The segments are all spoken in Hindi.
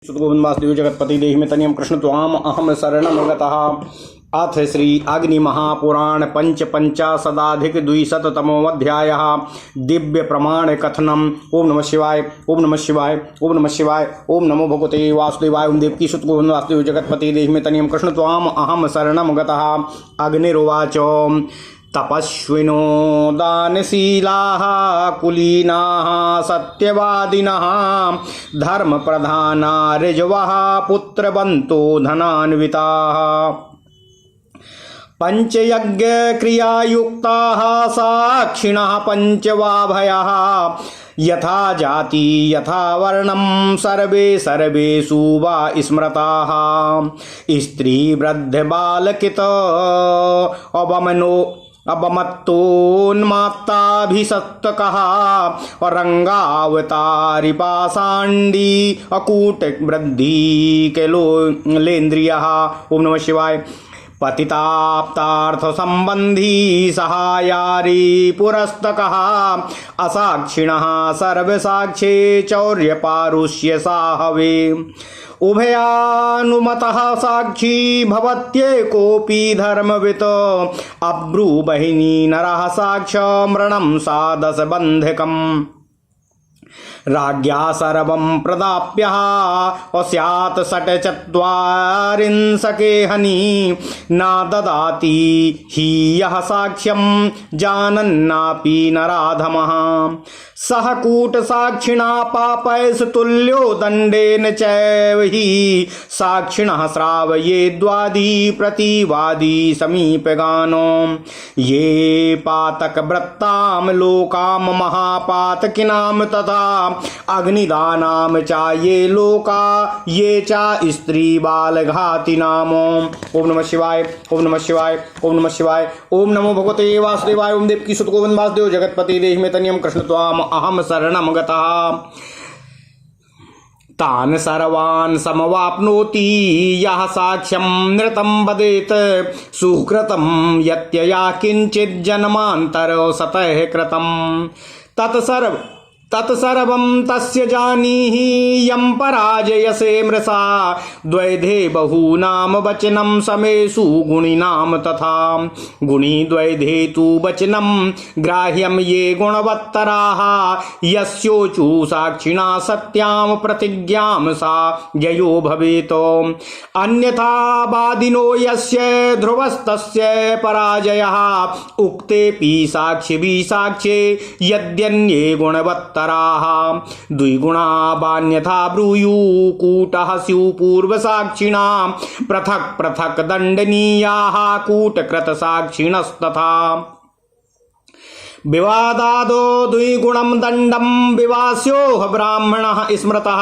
गोविंद वासुदेव जगतपति देहि में तनियम कृष्ण त्वाम अहम शरणम गतः। अथ श्री अग्नि महापुराण पंचाशदाधिक द्विशततमोऽध्यायः। दिव्य प्रमाण कथनम। ओम नमः शिवाय ओम नमः शिवाय ओम नमः शिवाय ओम नमो भगवते वासुदेवाय। ओम देवकी सुत गोविंद वासुदेव जगतपति देहि में तनियम कृष्ण त्वाम अहम शरणम गतः। अग्निरुवाच तपस्विनो दानशीलाः कुलीनाः सत्यवादिनः धर्मप्रधाना ऋजवः पुत्रवन्तो धनान्विताः पंचयज्ञक्रियायुक्ताः साक्षिणः पंचवाभयः यथा जाति यथा वर्णं सर्वे सर्वेषु वा स्मृताः स्त्री वृद्ध बालकित अबमत्तोन्मात्ताभिषक्तकः रंगावतारी पाषाण्डी अकूट वृद्धि केलोलेन्द्रियः। ओम नमः शिवाय। पतिताप्तार्थ संबंधी सहायारी पुरस्तकः असाक्षिणः सर्वसाक्षे चौर्य पारुष्य साहवे उभयानुमतः साक्षी भवत्येकोऽपि धर्मवित् अब्रूबहिनी नरः साक्ष्यमृणं सादश बन्धकम् राज्ञा सर्वं प्रदाप्यः स्यात् षट्चत्वारिंशके हनि न ददाति हि यः साक्ष्यं जानन्नापि नराधमः सह कूटसाक्षिणा पापैस्तु तुल्यो दण्डेन चैव हि साक्षिणः श्रावयेद्वादी प्रतिवादी समीपगानो ये पातकवृत्तां लोकां महापातकिनां तथा अग्निदानां च ये लोका ये च स्त्री बालघातिनाम। ओम नमः शिवाय ओम नमः शिवाय ओम नमः शिवाय ओम नमो भगवते वासुदेवाय। ओम देवकी सुत गोविंद वासुदेव जगतपति देहि में तनियम कृष्ण त्वाम अहम शरणम गतः। तान् सर्वान् समवाप्नोति यः साक्ष्यं नृतं वदेत् सुकृतं यत्यया किंचित् जन्मान्तर सतः कृतं तत्सर्वं तस्य जानीहि यं पराजयसे मृषा द्वैधे बहूनां वचनं समेषु गुणिनां तथा गुणी द्वैधे तु वचनं ग्राह्यं ये गुणवत्तराः यस्योचु साक्षिणा सत्यां प्रतिज्ञां सा जयो भवेत् अन्यथा वादिनो यस्य ध्रुवस्तस्य पराजयः उक्तेऽपि साक्षिभिः साक्ष्ये यद्यन्ये गुणवत्तराः द्विगुणा वान्यथा ब्रूयु कूटः स्युः पूर्वसाक्षिणा पृथक् पृथक् दण्डनीयाः कूटकृतसाक्षिणस्तथा विवादादो द्विगुणं दण्डं विवास्यो ब्राह्मणः स्मृतः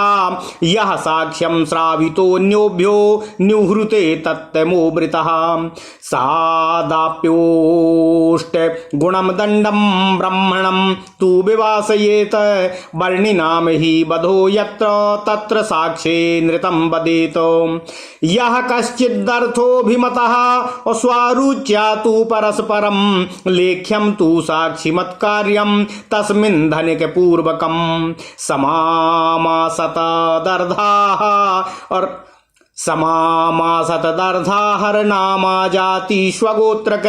यः साक्ष्यं श्रावितोऽन्योभ्यो निहृते तत्तमोवृतः सादाप्योष्ट गुणं दण्डं ब्राह्मणं तु विवासयेत वर्णिनां हि बधो यत्र तत्र साक्ष्ये नृतं वदेत यः कश्चिदर्थोऽभिमतः स्वारुच्या तु परस्परं लेख्यं तु साक्षि मत्कार्यं तस्मिन् धनिक पूर्वकं समामासत दर्धाहर नामा जाति स्वगोत्रक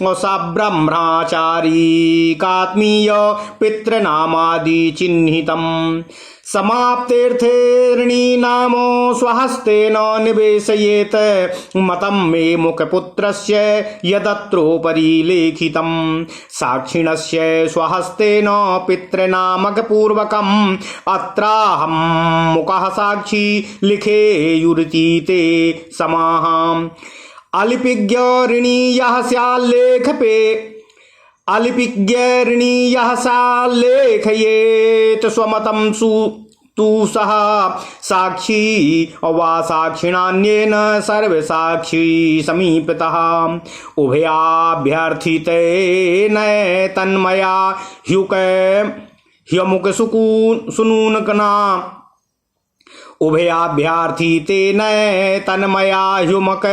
सा ब्रह्मचारी कात्मीय पितृनामादि चिह्नितम् समाप्तेऽर्थेऽर्णी नामो स्वहस्तेन निवेशयेत् मतं मे मुखपुत्रस्य यदत्रोपरि लेखितं साक्षिणस्य स्वहस्तेन पितृनामकपूर्वकम् अत्राहं मुखः साक्षी लिखेयुरिति ते समाः अलिपिज्ञ ऋणी यः स्याल्लेखपे अलिपिज्ञर्णी यः सा लेखयेत् स्वमतं तु सः साक्षी वा साक्षिणान्येन सर्वसाक्षी समीपतः उभयाभ्यर्थितेन तन्मया ह्यमुक सुनूनकना उभयाभ्यर्थितेन तन्मया ह्युमक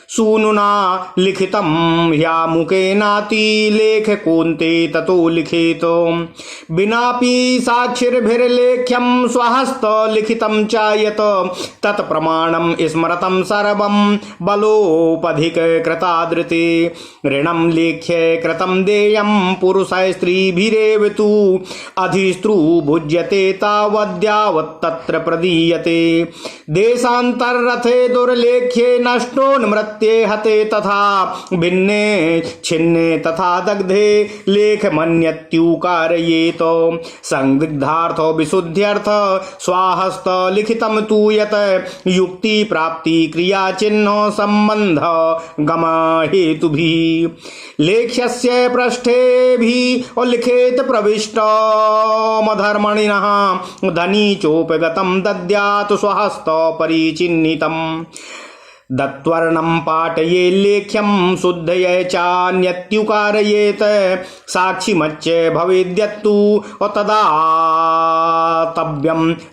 सूनुना लिखितं ह्यामुकेनाति लेख कोन्ते ततो लिखेत बिनापि साक्षिर्भिर्लेख्यं स्वहस्त लिखितं चायत तत्प्रमाणं स्मरतं सर्वं बलोपधिक कृतादृते ऋणं लेख्य कृतं देयं पुरुषः स्त्रीभिरेव तु अधिस्त्रु भुज्यते तावद्यावत्तत्र प्रदीयते देशान्तररथे दुर्लेख्ये नष्टोन्मृत्ये हते तथा भिन्ने छिन्ने तथा दग्धे लेखमन्यत्युकारयेत संदिग्धार्थो विशुद्ध्यर्थ स्वाहस्त लिखितं तु यत् युक्ति प्राप्ति क्रिया चिन्ह संबंध गम हेतुभिः लेख्यस्य पृष्ठेभिः लिखेत प्रविष्टमधर्मणिनः धनी चोपगतं दद्यात् स्वहस्त परिचिह्नितम् दत्वर्णं पाठये लेख्यं शुद्धये चान्यत्युकारयेत साक्षिमच्च भवेद्यत्तु तदातव्यं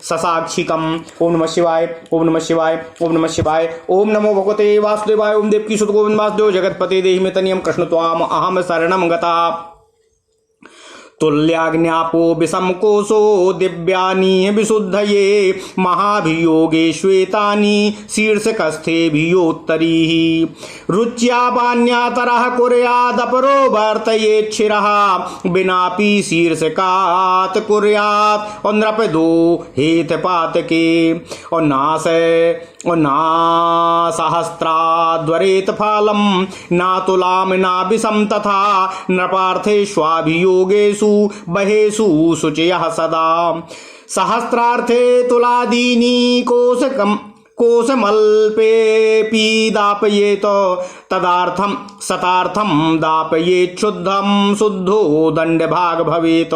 ससाक्षिकम्। ओम नमः शिवाय, ओम नमः शिवाय, ओम नमः शिवाय। ओम नमो भगवते वासुदेवाय। ओम देवकी सुत गोविंद वासुदेव जगतपते देहि मे तनियं कृष्ण त्वाम अहम शरणं गता तुल्याग्न्यापो विषमकोशो दिव्यानि विशुद्धये महाभियोगे श्वेतानि शीर्षकस्थेभियोत्तरीः रुच्यापान्यातरः कुर्यादपरो वर्तयेच्छिरः विनापि शीर्षकात् कुर्यात् और नृपदो हेतपातके और नासहस्राद्वरेत फालं ना तुलाम ना विषम तथा नृपार्थेष्वाभियोगेषु बहेषु शुचयः सदा सहस्रार्थे तुलादीनि कोशमल्पेऽपि दापयेत तदार्थं शतार्थं दापयेत् शुद्धं शुद्धो दण्डभाग भवेत्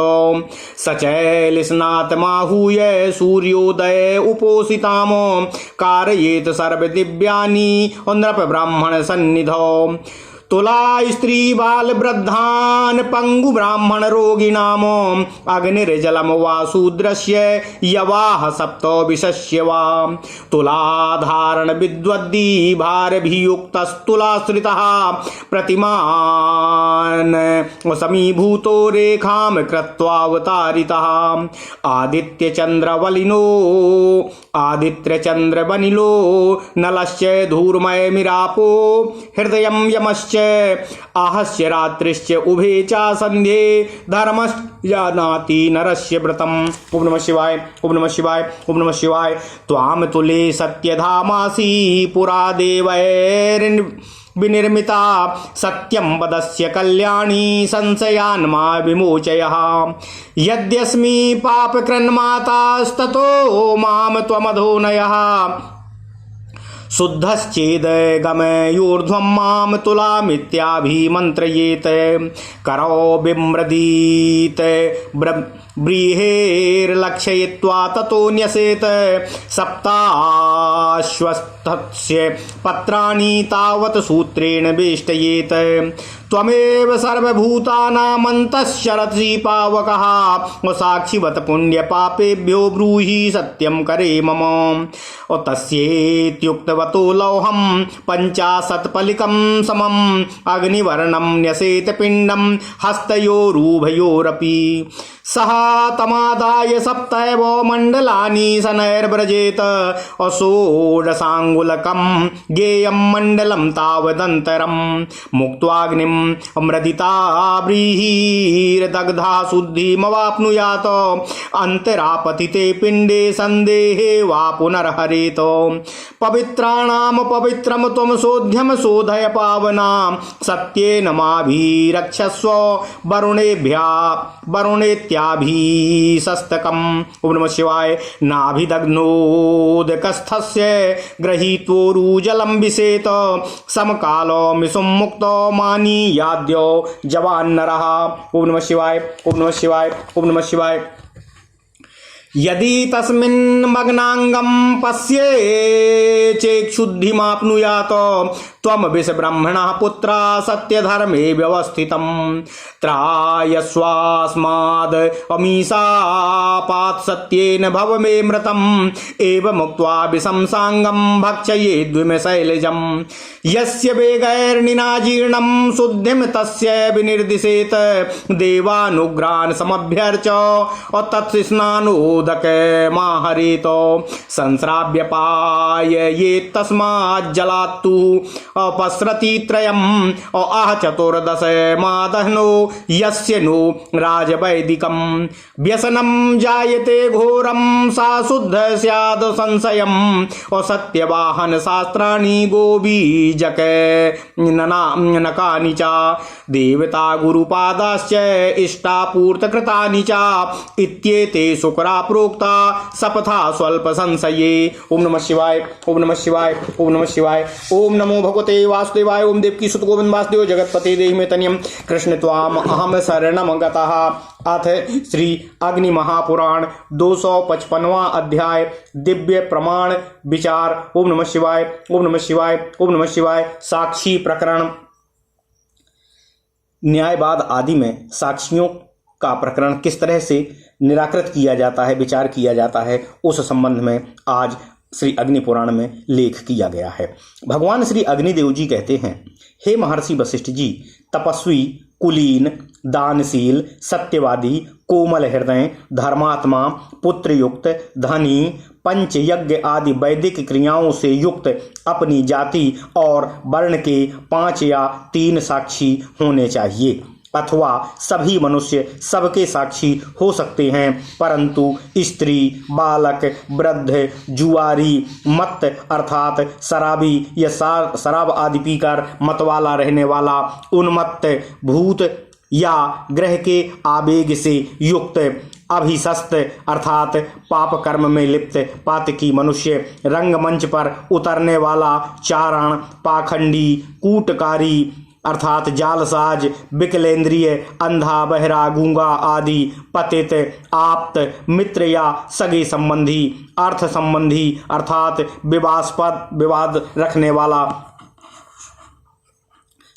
सचैलस्नातमाहूय सूर्योदय उपोषिताम कारयेत सर्वदिव्यानि नृप ब्राह्मण सन्निधौ तुला स्त्री बाल वृद्धान पंगु ब्राह्मण रोगिणाम अग्निर्जलम वा शूद्रस्य यवाह सप्तो विशस्य वा तुलाधारण विद्वद्दी भारभियुक्तस्तुलाश्रितः प्रतिमान समीभूतो रेखां कृत्वावतारितः आदित्यचन्द्रवनिलो नलश्च धूर्मयमिरापो हृदयं यमश्च आहस्य रात्रिश्च उभे चा संध्ये धर्मश्च नरस्य व्रतम्। ओम नमः शिवाय, ओम नमः शिवाय, ओम नमः शिवाय। त्वाम तुले सत्यधामासि पुरा देवैर्विनिर्मिता सत्यं पदस्य कल्याणी संशयान्मा विमोचयः यद्यस्मि पापकृन्मातास्ततो माम त्वमधोनयः शुद्धश्चेद गमयोर्ध्वं माम तुलामित्याभिमन्त्रयेत करो बिम्रदीत व्रीहेर्लक्षयित्वा ततो न्यसेत सप्ताश्वस्तस्य पत्राणि तावत् सूत्रेण वेष्टयेत त्वमेव सर्वभूतानामन्तश्चरसि पावकः साक्षिवत् पुण्यपापेभ्यो ब्रूहि सत्यं करे मम तस्येत्युक्तवतो लौहं 50 समम् अग्निवर्णं न्यसेत पिण्डं हस्तयोरुभयोरपि सः तमादाय सप्तैव मण्डलानि शनैर्व्रजेत अषोडशाङ्गुलकं गेयं मण्डलं तावदन्तरं मुक्त्वाग्निं अमृदिता व्रीहिर्दग्धा शुद्धिमवाप्नुयात् अन्तरापतिते पिण्डे सन्देहे वा पुनर्हरेत पवित्राणां पवित्रं त्वं शोध्यं शोधय पावना सत्येन माभिरक्षस्व वरुणेत्याभिषस्तकम्। ओम नमः शिवाय। नाभिदग्नोदकस्थस्य गृहीत्वोरुजलं विशेत समकालो मिसुमुक्तो मानीयाद्यो जवान्नरः। ओम नमः शिवाय, ओम नमः शिवाय, ओम नमः शिवाय। यदि तस्मिन् मग्नांगम पश्ये चेक्षुद्धिमाप्नुयात त्वम विष ब्रह्मणः पुत्रा सत्यधर्मे व्यवस्थितम् त्रायस्वास्माद् अमीशापात् सत्येन भव मे मृतम् एवमुक्त्वा विषं सांगं भक्षये द्विम शैलजम् यस्य वेगैर्निनाजीर्णं शुद्धिं तस्य विनिर्दिशेत देवानुग्रहान् समभ्यर्च तत्स्नानोदक माहरेत संस्राव्य पाययेत् तस्मात् जलात्तु अपस्रति त्रयम् आह चतुर्दश मादहनो यस्य नो राजवैदिकम् व्यसनं जायते घोरं सा शुद्ध स्याद् संशयम् सत्यवाहन शास्त्राणि गोबीजक नकानि च देवता गुरुपादाश्च इष्टापूर्तकृतानि च इत्येते शुक्रा प्रोक्ता सपथा स्वल्प संशये। ओम नमः शिवाय, ओम नमः शिवाय, ओम नमः शिवाय। ओम नमो भगवते वासुदेवाय। ओम देवकी सुत गोविंद वासुदेव जगतपते देहि मे तनियम कृष्ण त्वाम अहम शरणम गतः। अथ श्री अग्नि महापुराण 255वां अध्याय दिव्य प्रमाण विचार। ओम नमः शिवाय, ओम नमः शिवाय, ओम नमः शिवाय। साक्षी प्रकरण। न्यायवाद आदि में साक्षियों का प्रकरण किस तरह से निराकृत किया जाता है, विचार किया जाता है, उस संबंध में आज श्री अग्नि पुराण में लेख किया गया है। भगवान श्री अग्निदेव जी कहते हैं, हे महर्षि वशिष्ठ जी, तपस्वी, कुलीन, दानशील, सत्यवादी, कोमल हृदय, धर्मात्मा, पुत्रयुक्त, धनी, पंचयज्ञ आदि वैदिक क्रियाओं से युक्त अपनी जाति और वर्ण के 5 या 3 साक्षी होने चाहिए, अथवा सभी मनुष्य सबके साक्षी हो सकते हैं, परंतु स्त्री, बालक, वृद्ध, जुआरी, मत अर्थात शराबी या शराब आदि पीकर मतवाला रहने वाला, उन्मत्त, भूत या ग्रह के आवेग से युक्त, अभिशस्त अर्थात पाप कर्म में लिप्त पातकी मनुष्य, रंगमंच पर उतरने वाला चारण, पाखंडी, कूटकारी अर्थात जालसाज, विकलेंद्रिय, अंधा, बहरा, गूंगा आदि, पतित, आप्त, मित्र या सगे संबंधी, अर्थ संबंधी अर्थात विवाद रखने वाला,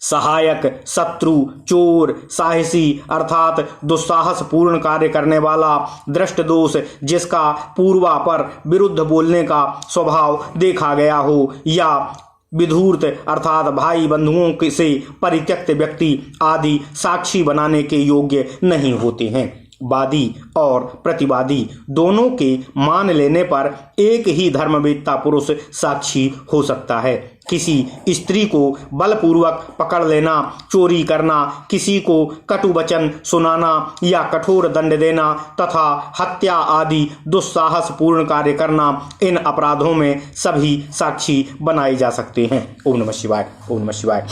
सहायक, शत्रु, चोर, साहसी अर्थात दुस्साहस पूर्ण कार्य करने वाला, दृष्ट दोष जिसका पूर्वापर विरुद्ध बोलने का स्वभाव देखा गया हो, या विधूर्त अर्थात भाई बंधुओं से परित्यक्त व्यक्ति आदि साक्षी बनाने के योग्य नहीं होते हैं। वादी और प्रतिवादी दोनों के मान लेने पर एक ही धर्मवेत्ता पुरुष साक्षी हो सकता है। किसी स्त्री को बलपूर्वक पकड़ लेना, चोरी करना, किसी को कटु वचन सुनाना या कठोर दंड देना तथा हत्या आदि दुस्साहस पूर्ण कार्य करना, इन अपराधों में सभी साक्षी बनाए जा सकते हैं। ओम नमः शिवाय, ओम नमः शिवाय।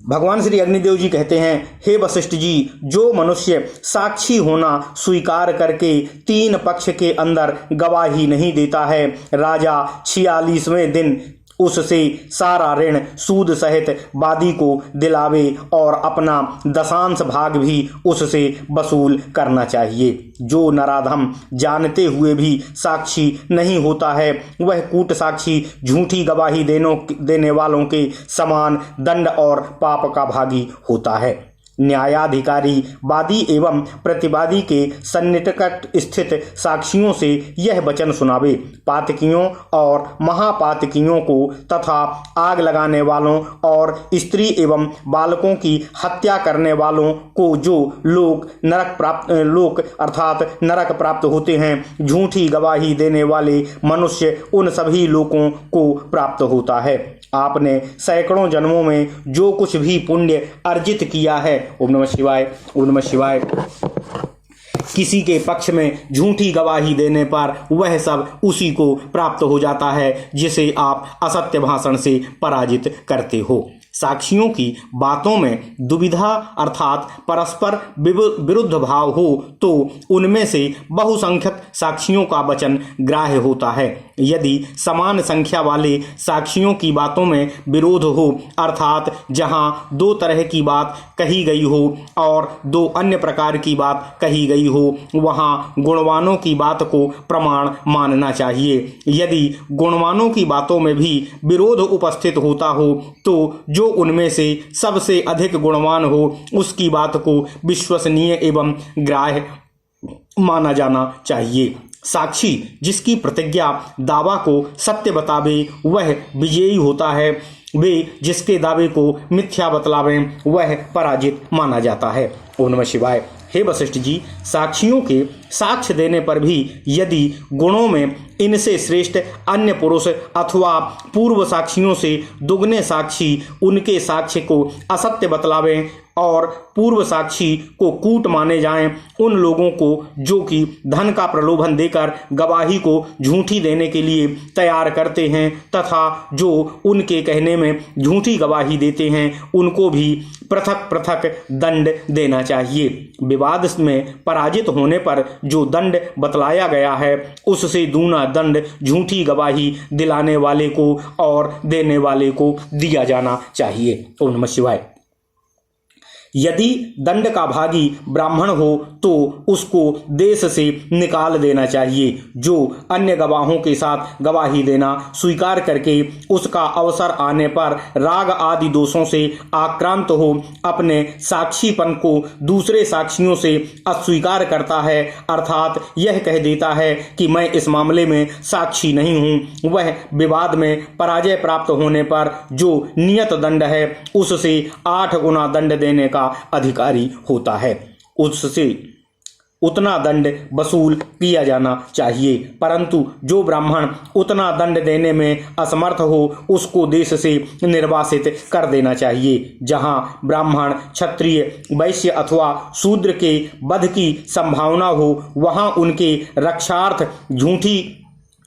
भगवान श्री अग्निदेव जी कहते हैं, हे वशिष्ठ जी, जो मनुष्य साक्षी होना स्वीकार करके 3 पक्ष के अंदर गवाही नहीं देता है, राजा 46वें दिन उससे सारा ऋण सूद सहित वादी को दिलावे और अपना दशांश भाग भी उससे वसूल करना चाहिए। जो नराधम जानते हुए भी साक्षी नहीं होता है, वह कूट साक्षी झूठी गवाही देने वालों के समान दंड और पाप का भागी होता है। न्यायाधिकारी वादी एवं प्रतिवादी के सन्निकट स्थित साक्षियों से यह वचन सुनावे, पातकियों और महापातकियों को तथा आग लगाने वालों और स्त्री एवं बालकों की हत्या करने वालों को जो लोक अर्थात नरक प्राप्त होते हैं, झूठी गवाही देने वाले मनुष्य उन सभी लोगों को प्राप्त होता है। आपने सैकड़ों जन्मों में जो कुछ भी पुण्य अर्जित किया है, ओम नमः शिवाय, ओम नमः शिवाय, किसी के पक्ष में झूठी गवाही देने पर वह सब उसी को प्राप्त हो जाता है जिसे आप असत्य भाषण से पराजित करते हो। साक्षियों की बातों में दुविधा अर्थात परस्पर विरुद्ध भाव हो तो उनमें से बहुसंख्यक साक्षियों का वचन ग्राह्य होता है। यदि समान संख्या वाले साक्षियों की बातों में विरोध हो अर्थात जहां दो तरह की बात कही गई हो और दो अन्य प्रकार की बात कही गई हो वहां गुणवानों की बात को प्रमाण मानना चाहिए। यदि गुणवानों की बातों में भी विरोध उपस्थित होता हो तो जो उनमें से सबसे अधिक गुणवान हो उसकी बात को विश्वसनीय एवं ग्राह्य माना जाना चाहिए। साक्षी जिसकी प्रतिज्ञा दावा को सत्य बतावे वह विजयी होता है, वे जिसके दावे को मिथ्या बतलावें वह पराजित माना जाता है। ओम नमः शिवाय। हे वशिष्ठ जी, साक्षियों के साक्ष्य देने पर भी यदि गुणों में इनसे श्रेष्ठ अन्य पुरुष अथवा पूर्व साक्षियों से दुगने साक्षी उनके साक्ष्य को असत्य बतलावें और पूर्व साक्षी को कूट माने जाएं, उन लोगों को जो कि धन का प्रलोभन देकर गवाही को झूठी देने के लिए तैयार करते हैं तथा जो उनके कहने में झूठी गवाही देते हैं उनको भी पृथक पृथक दंड देना चाहिए। विवाद में पराजित होने पर जो दंड बतलाया गया है उससे दूना दंड झूठी गवाही दिलाने वाले को और देने वाले को दिया जाना चाहिए। ओम नमः शिवाय। यदि दंड का भागी ब्राह्मण हो तो उसको देश से निकाल देना चाहिए। जो अन्य गवाहों के साथ गवाही देना स्वीकार करके उसका अवसर आने पर राग आदि दोषों से आक्रांत हो अपने साक्षीपन को दूसरे साक्षियों से अस्वीकार करता है अर्थात यह कह देता है कि मैं इस मामले में साक्षी नहीं हूँ, वह विवाद में पराजय प्राप्त होने पर जो नियत दंड है उससे 8 गुना दंड देने का अधिकारी होता है। उससे उतना दंड वसूल किया जाना चाहिए, परंतु जो ब्राह्मण उतना दंड देने में असमर्थ हो उसको देश से निर्वासित कर देना चाहिए। जहां ब्राह्मण क्षत्रिय वैश्य अथवा शूद्र के वध की संभावना हो वहां उनके रक्षार्थ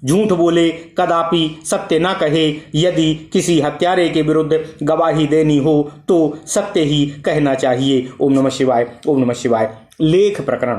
झूठ बोले, कदापि सत्य न कहे। यदि किसी हत्यारे के विरुद्ध गवाही देनी हो तो सत्य ही कहना चाहिए। ओम नमः शिवाय। ओम नमः शिवाय। लेख प्रकरण।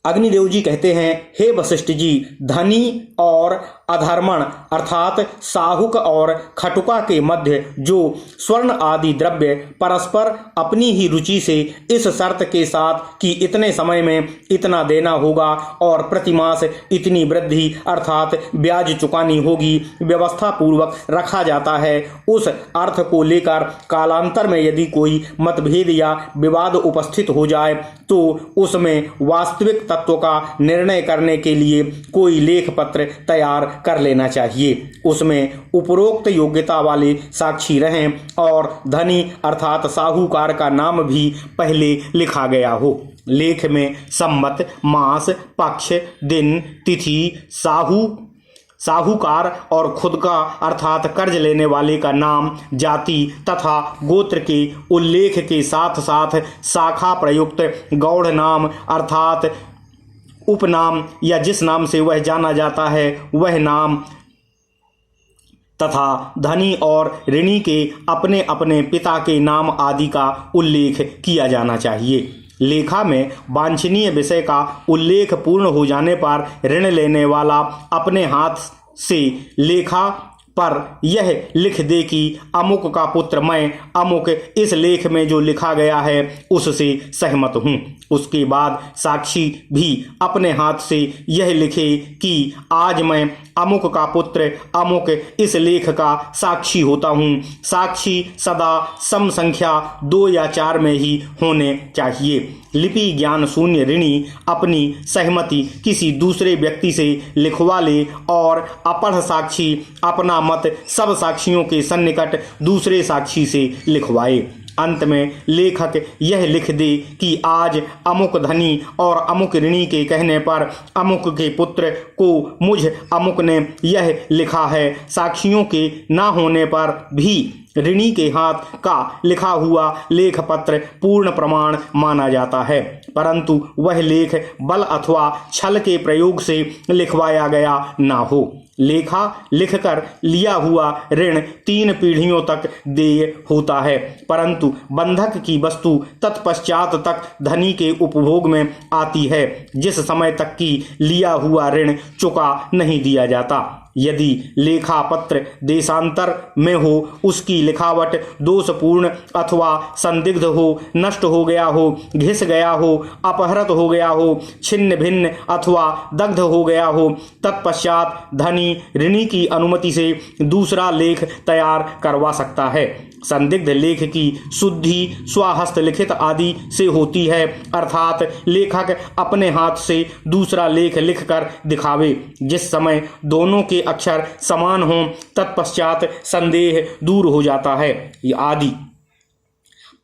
अग्निदेव जी कहते हैं, हे वशिष्ठ जी, धनी और अधर्मण अर्थात साहुक और खटुका के मध्य जो स्वर्ण आदि द्रव्य परस्पर अपनी ही रुचि से इस शर्त के साथ कि इतने समय में इतना देना होगा और प्रतिमास इतनी वृद्धि अर्थात ब्याज चुकानी होगी व्यवस्था पूर्वक रखा जाता है, उस अर्थ को लेकर कालांतर में यदि कोई मतभेद या विवाद उपस्थित हो जाए तो उसमें वास्तविक तत्व का निर्णय करने के लिए कोई लेख पत्र तैयार कर लेना चाहिए। उसमें उपरोक्त योग्यता वाले साक्षी रहें और धनी अर्थात साहूकार का नाम भी पहले लिखा गया हो। लेख में संवत, मास, पक्ष, दिन, तिथि, साहूकार और खुद का अर्थात कर्ज लेने वाले का नाम, जाति तथा गोत्र के उल्लेख के साथ साथ शाखा प्रयुक्त गौड़ नाम अर्थात उपनाम या जिस नाम से वह जाना जाता है वह नाम तथा धनी और ऋणी के अपने अपने पिता के नाम आदि का उल्लेख किया जाना चाहिए। लेखा में वांछनीय विषय का उल्लेख पूर्ण हो जाने पर ऋण लेने वाला अपने हाथ से लेखा पर यह लिख दे कि अमुक का पुत्र मैं अमुक इस लेख में जो लिखा गया है उससे सहमत हूँ। उसके बाद साक्षी भी अपने हाथ से यह लिखे कि आज मैं अमुक का पुत्र अमुक इस लेख का साक्षी होता हूँ। साक्षी सदा सम संख्या 2 या 4 में ही होने चाहिए। लिपि ज्ञान शून्य ऋणी अपनी सहमति किसी दूसरे व्यक्ति से लिखवा ले और अपढ़ साक्षी अपना मत सब साक्षियों के सन्निकट दूसरे साक्षी से लिखवाए। अंत में लेखक यह लिख दे कि आज अमुक धनी और अमुक ऋणी के कहने पर अमुक के पुत्र को मुझ अमुक ने यह लिखा है। साक्षियों के ना होने पर भी ऋणी के हाथ का लिखा हुआ लेख पत्र पूर्ण प्रमाण माना जाता है, परंतु वह लेख बल अथवा छल के प्रयोग से लिखवाया गया ना हो। लेखा लिखकर लिया हुआ ऋण 3 पीढ़ियों तक देय होता है, परंतु बंधक की वस्तु तत्पश्चात तक धनी के उपभोग में आती है, जिस समय तक कि लिया हुआ ऋण चुका नहीं दिया जाता। यदि लेखा पत्र देशांतर में हो, उसकी लिखावट दोषपूर्ण अथवा संदिग्ध हो, नष्ट हो गया हो, घिस गया हो, अपहृत हो गया हो, छिन्न भिन्न अथवा दग्ध हो गया हो, तत्पश्चात धनी ऋणी की अनुमति से दूसरा लेख तैयार करवा सकता है। संदिग्ध लेख की शुद्धि स्वहस्त लिखित आदि से होती है, अर्थात लेखक अपने हाथ से दूसरा लेख लिखकर दिखावे, जिस समय दोनों के अक्षर समान हों, तत्पश्चात संदेह दूर हो जाता है। आदि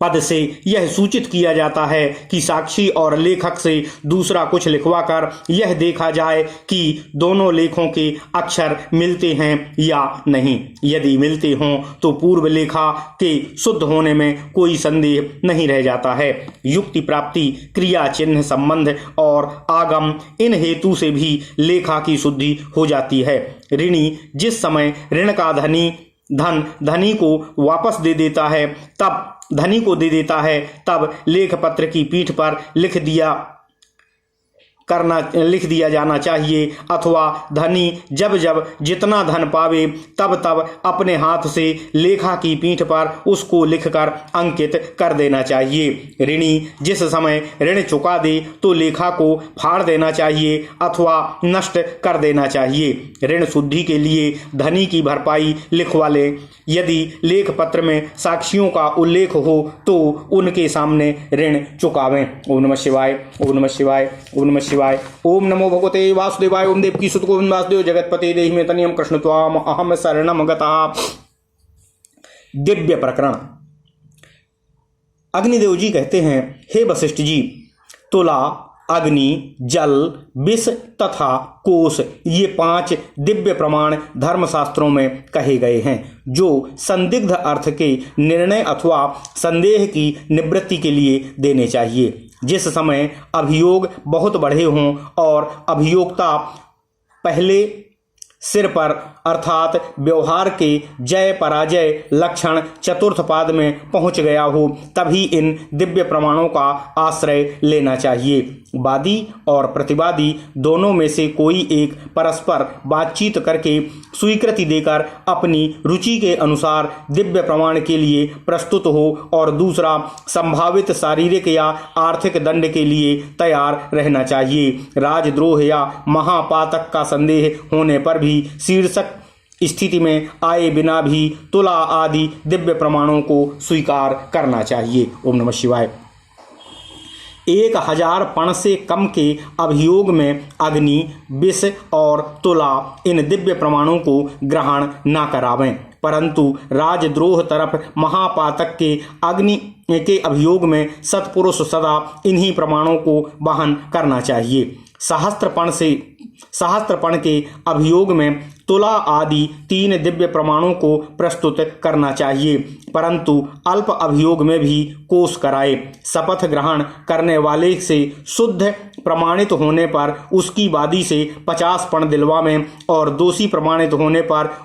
पद से यह सूचित किया जाता है कि साक्षी और लेखक से दूसरा कुछ लिखवाकर यह देखा जाए कि दोनों लेखों के अक्षर मिलते हैं या नहीं। यदि मिलते हों तो पूर्व लेखा के शुद्ध होने में कोई संदेह नहीं रह जाता है। युक्ति प्राप्ति, क्रिया चिन्ह संबंध और आगम, इन हेतु से भी लेखा की शुद्धि हो जाती है। ऋणी जिस समय ऋण का धन धनी को वापस दे देता है, तब लेख पत्र की पीठ पर लिख दिया जाना चाहिए, अथवा धनी जब जितना धन पावे तब अपने हाथ से लेखा की पीठ पर उसको लिखकर अंकित कर देना चाहिए। ऋणी जिस समय ऋण चुका दे तो लेखा को फाड़ देना चाहिए अथवा नष्ट कर देना चाहिए। ऋण शुद्धि के लिए धनी की भरपाई लिखवा ले। यदि लेख पत्र में साक्षियों का उल्लेख हो तो उनके सामने ऋण चुकावें। ओम नमः शिवाय, ओम नमः शिवाय, ओम नमः शिवाय। ओम नमो भगवते वासुदेवाय। ओम देवकी सुत गोविंद वासुदेव जगतपते देहि मे तनियम कृष्ण त्वाम अहम शरणम गतः। दिव्य प्रकरण। अग्निदेव जी कहते हैं, हे वशिष्ठ जी, तुला, अग्नि, जल, विष तथा कोश, ये 5 दिव्य प्रमाण धर्मशास्त्रों में कहे गए हैं, जो संदिग्ध अर्थ के निर्णय अथवा संदेह की निवृत्ति के लिए देने चाहिए। जिस समय अभियोग बहुत बढ़े हों और अभियोक्ता पहले सिर पर अर्थात व्यवहार के जय पराजय लक्षण चतुर्थ पाद में पहुंच गया हो, तभी इन दिव्य प्रमाणों का आश्रय लेना चाहिए। वादी और प्रतिवादी दोनों में से कोई एक परस्पर बातचीत करके स्वीकृति देकर अपनी रुचि के अनुसार दिव्य प्रमाण के लिए प्रस्तुत हो और दूसरा संभावित शारीरिक या आर्थिक दंड के लिए तैयार रहना चाहिए। राजद्रोह या महापातक का संदेह होने पर भी शीर्षक स्थिति में आए बिना भी तुला आदि दिव्य प्रमाणों को स्वीकार करना चाहिए। ओम नमः शिवाय। 1000 पण से कम के अभियोग में अग्नि, विष और तुला इन दिव्य प्रमाणों को ग्रहण न करावें, परंतु राजद्रोह तरफ महापातक के अग्नि के अभियोग में सत्पुरुष सदा इन्हीं प्रमाणों को वहन करना चाहिए। सहस्त्रपण के अभियोग में तुला आदि 3 दिव्य प्रमाणों को प्रस्तुत करना चाहिए, परंतु अल्प अभियोग में भी कोष कराए। शपथ ग्रहण करने वाले से शुद्ध प्रमाणित होने पर उसकी वादी से 50 पण दिलवावें और दोषी प्रमाणित होने पर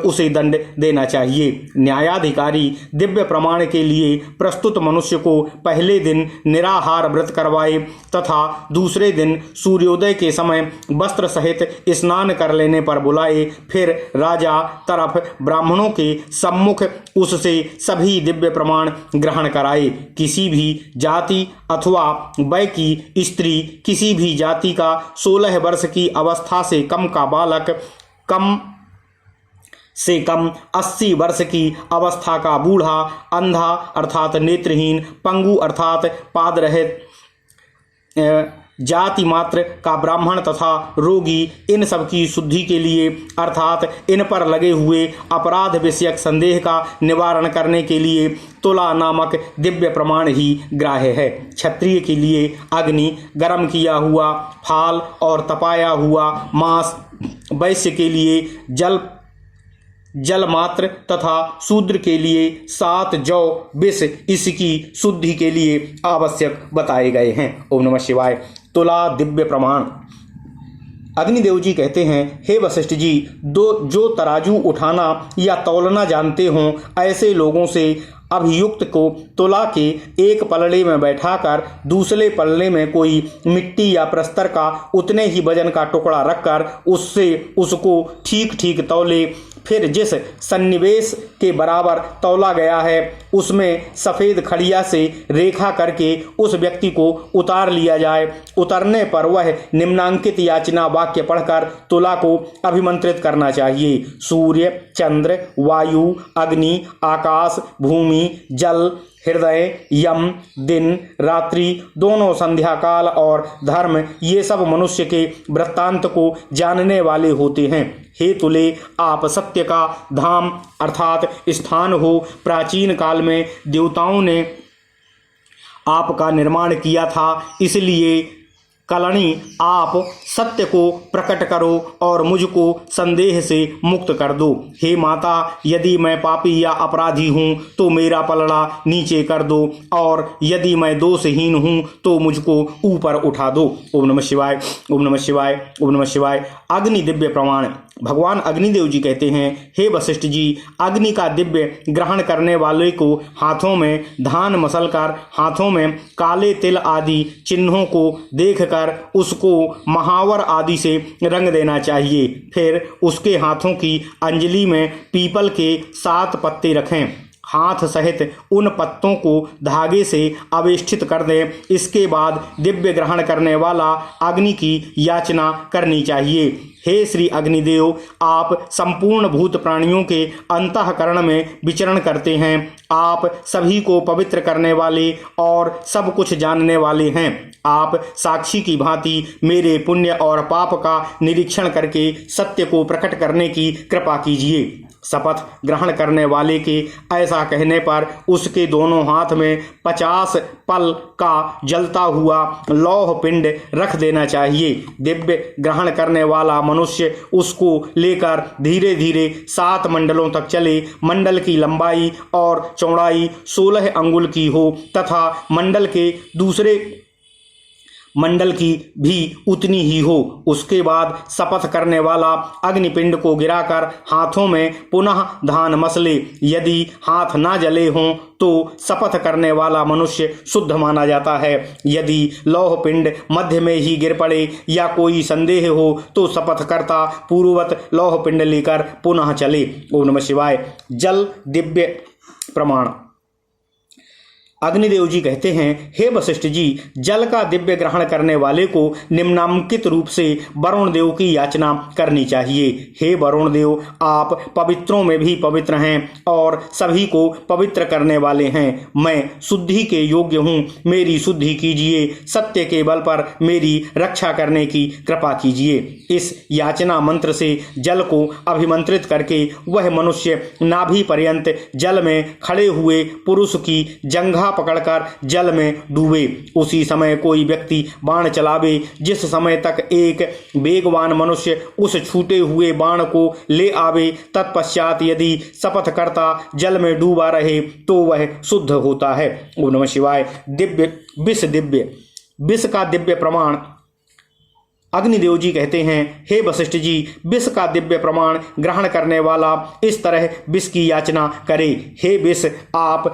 उसे दंड देना चाहिए। न्यायाधिकारी दिव्य प्रमाण के लिए प्रस्तुत मनुष्य को पहले दिन निराहार व्रत करवाए तथा दूसरे दिन सूर्योदय के समय वस्त्र सहित स्नान कर लेने पर बुलाए, फिर राजा तरफ ब्राह्मणों के सम्मुख उससे सभी दिव्य प्रमाण ग्रहण कराए। किसी भी जाति अथवा वय की स्त्री, किसी भी जाति का 16 वर्ष की अवस्था से कम का बालक, कम 80 वर्ष की अवस्था का बूढ़ा, अंधा अर्थात नेत्रहीन, पंगु अर्थात पादरहित, जाति मात्र का ब्राह्मण तथा रोगी, इन सब की शुद्धि के लिए अर्थात इन पर लगे हुए अपराध विषयक संदेह का निवारण करने के लिए तुला नामक दिव्य प्रमाण ही ग्राह्य है। क्षत्रिय के लिए अग्नि, गर्म किया हुआ फाल और तपाया हुआ मांस, वैश्य के लिए जल मात्र तथा शूद्र के लिए 7 जौ विष इसकी शुद्धि के लिए आवश्यक बताए गए हैं। ओम नमः शिवाय। तुला दिव्य प्रमाण। अग्निदेव जी कहते हैं, हे वशिष्ठ जी, जो तराजू उठाना या तौलना जानते हों ऐसे लोगों से अभियुक्त को तुला के एक पलड़े में बैठाकर दूसरे पलड़े में कोई मिट्टी या प्रस्तर का उतने ही वजन का टुकड़ा रखकर उसको ठीक ठीक तौले। फिर जिस सन्निवेश के बराबर तौला गया है उसमें सफ़ेद खड़िया से रेखा करके उस व्यक्ति को उतार लिया जाए। उतरने पर वह निम्नांकित याचना वाक्य पढ़कर तुला को अभिमंत्रित करना चाहिए। सूर्य, चंद्र, वायु, अग्नि, आकाश, भूमि, जल, हृदय, यम, दिन, रात्रि, दोनों संध्या काल और धर्म, ये सब मनुष्य के वृत्तांत को जानने वाले होते हैं। हे तुले, आप सत्य का धाम अर्थात स्थान हो। प्राचीन काल में देवताओं ने आपका निर्माण किया था, इसलिए कलणी आप सत्य को प्रकट करो और मुझको संदेह से मुक्त कर दो। हे माता, यदि मैं पापी या अपराधी हूँ तो मेरा पलड़ा नीचे कर दो, और यदि मैं दोषहीन हूँ तो मुझको ऊपर उठा दो। ओम नमः शिवाय, ओम नमः शिवाय, ओम नमः शिवाय। अग्नि दिव्य प्रमाण। भगवान अग्निदेव जी कहते हैं, हे वशिष्ठ जी, अग्नि का दिव्य ग्रहण करने वाले को हाथों में धान मसलकर हाथों में काले तिल आदि चिन्हों को देखकर उसको महावर आदि से रंग देना चाहिए। फिर उसके हाथों की अंजलि में पीपल के 7 पत्ते रखें। हाथ सहित उन पत्तों को धागे से आवेष्टित कर दें। इसके बाद दिव्य ग्रहण करने वाला अग्नि की याचना करनी चाहिए। हे श्री अग्निदेव, आप संपूर्ण भूत प्राणियों के अंतःकरण में विचरण करते हैं। आप सभी को पवित्र करने वाले और सब कुछ जानने वाले हैं। आप साक्षी की भांति मेरे पुण्य और पाप का निरीक्षण करके सत्य को प्रकट करने की कृपा कीजिए। शपथ ग्रहण करने वाले के ऐसा कहने पर उसके दोनों हाथ में 50 पल का जलता हुआ लौह पिंड रख देना चाहिए। दिव्य ग्रहण करने वाला मनुष्य उसको लेकर धीरे धीरे 7 मंडलों तक चले। मंडल की लंबाई और चौड़ाई 16 अंगुल की हो तथा मंडल के दूसरे मंडल की भी उतनी ही हो। उसके बाद शपथ करने वाला अग्निपिंड को गिराकर हाथों में पुनः धान मसले। यदि हाथ ना जले हों तो शपथ करने वाला मनुष्य शुद्ध माना जाता है। यदि लौह पिंड मध्य में ही गिर पड़े या कोई संदेह हो तो शपथ करता पूर्ववत लौह पिंड लेकर पुनः चले। ओम नमः शिवाय। जल दिव्य प्रमाण। अग्निदेव जी कहते हैं, हे वशिष्ठ जी, जल का दिव्य ग्रहण करने वाले को निम्नांकित रूप से वरुण देव की याचना करनी चाहिए। हे वरुण देव, आप पवित्रों में भी पवित्र हैं और सभी को पवित्र करने वाले हैं। मैं शुद्धि के योग्य हूँ, मेरी शुद्धि कीजिए। सत्य के बल पर मेरी रक्षा करने की कृपा कीजिए। इस याचना मंत्र से जल को अभिमंत्रित करके वह मनुष्य नाभि पर्यंत जल में खड़े हुए पुरुष की जंघा पकड़कर जल में डूबे। उसी समय कोई व्यक्ति बाण चलावे। जिस समय तक एक वेगवान मनुष्य उस छूटे हुए बाण को ले आवे, तत्पश्चात यदि शपथकर्ता जल में डूबा रहे तो वह शुद्ध होता है। ओम नमः शिवाय। विष का दिव्य प्रमाण। अग्निदेव जी कहते हैं, हे वशिष्ठ जी, विष का दिव्य प्रमाण ग्रहण करने वाला इस तरह विष की याचना करे। हे विष, आप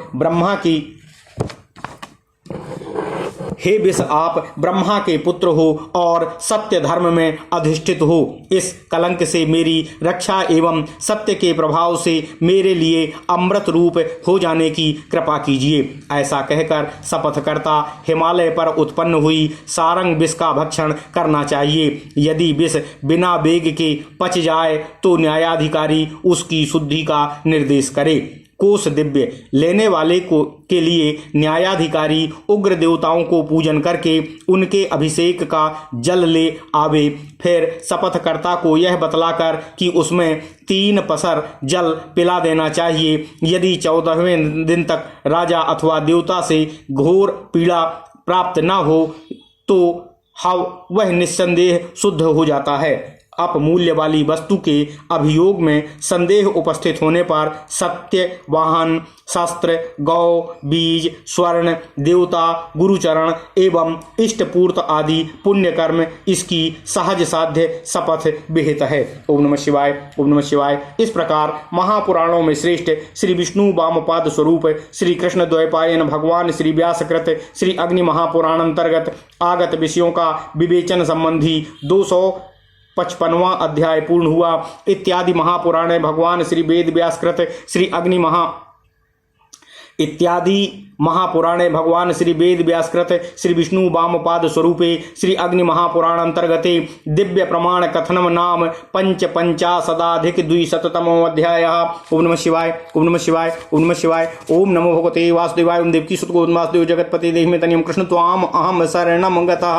ब्रह्मा के पुत्र हो और सत्य धर्म में अधिष्ठित हो। इस कलंक से मेरी रक्षा एवं सत्य के प्रभाव से मेरे लिए अमृत रूप हो जाने की कृपा कीजिए। ऐसा कहकर शपथकर्ता हिमालय पर उत्पन्न हुई सारंग विष का भक्षण करना चाहिए। यदि विष बिना वेग के पच जाए तो न्यायाधिकारी उसकी शुद्धि का निर्देश करे। कोष दिव्य। लेने वाले के लिए न्यायाधिकारी उग्र देवताओं को पूजन करके उनके अभिषेक का जल ले आवे। फिर शपथकर्ता को यह बतलाकर कि उसमें 3 पसर जल पिला देना चाहिए। यदि 14वें दिन तक राजा अथवा देवता से घोर पीड़ा प्राप्त न हो तो वह निस्संदेह शुद्ध हो जाता है। अपमूल्य वाली वस्तु के अभियोग में संदेह उपस्थित होने पर सत्य, वाहन, शस्त्र, गौ, बीज, स्वर्ण, देवता, गुरुचरण एवं इष्टपूर्त आदि पुण्य कर्म इसकी सहज साध्य शपथ विहित है। ओम नमः शिवाय, ओम नमः शिवाय। इस प्रकार महापुराणों में श्रेष्ठ श्री विष्णु वामपाद स्वरूप श्री कृष्ण द्वैपायन भगवान श्री व्यासकृत श्री अग्नि महापुराण अंतर्गत आगत विषयों का विवेचन संबंधी 255वां अध्याय पूर्ण हुआ। इत्यादि महापुराण भगवान श्री वेद व्यासकृत श्री अग्नि महापुराणे भगवान श्री वेद व्यासकृत श्री विष्णु वामपाद स्वरूपे श्री अग्नि महापुराण अंतर्गते दिव्य प्रमाण कथनम नाम पंचाशदाधिक द्विशततमोऽध्यायः। ओम नमः शिवाय, ओम नमः शिवाय, ओम नमः शिवाय। ओम नमो भगवते वासुदेवाय। ओम देवकी सुत गोविंद वासुदेव जगतपति देहि में तनियम कृष्ण त्वाम अहम शरणं गतः।